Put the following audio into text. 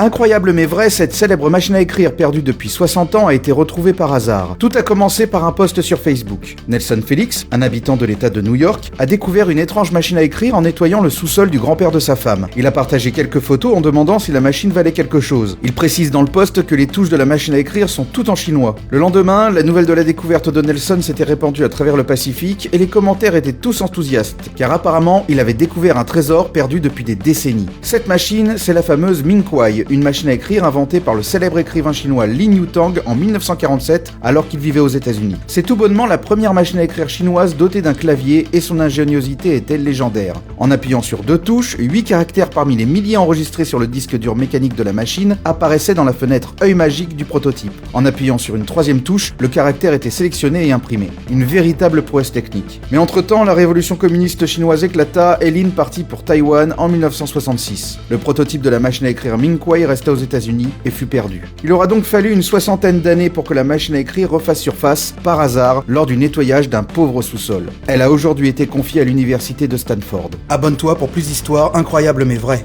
Incroyable mais vrai, cette célèbre machine à écrire perdue depuis 60 ans a été retrouvée par hasard. Tout a commencé par un post sur Facebook. Nelson Felix, un habitant de l'état de New York, a découvert une étrange machine à écrire en nettoyant le sous-sol du grand-père de sa femme. Il a partagé quelques photos en demandant si la machine valait quelque chose. Il précise dans le post que les touches de la machine à écrire sont toutes en chinois. Le lendemain, la nouvelle de la découverte de Nelson s'était répandue à travers le Pacifique et les commentaires étaient tous enthousiastes, car apparemment, il avait découvert un trésor perdu depuis des décennies. Cette machine, c'est la fameuse Mingkuai, une machine à écrire inventée par le célèbre écrivain chinois Lin Yutang en 1947, alors qu'il vivait aux États-Unis. C'est tout bonnement la première machine à écrire chinoise dotée d'un clavier et son ingéniosité était légendaire. En appuyant sur 2 touches, 8 caractères parmi les milliers enregistrés sur le disque dur mécanique de la machine apparaissaient dans la fenêtre œil magique du prototype. En appuyant sur une 3e touche, le caractère était sélectionné et imprimé. Une véritable prouesse technique. Mais entre-temps, la révolution communiste chinoise éclata et Lin partit pour Taïwan en 1966. Le prototype de la machine à écrire Mingkuai resta aux États-Unis et fut perdu. Il aura donc fallu une 60aine d'années pour que la machine à écrire refasse surface, par hasard, lors du nettoyage d'un pauvre sous-sol. Elle a aujourd'hui été confiée à l'université de Stanford. Abonne-toi pour plus d'histoires incroyables mais vraies.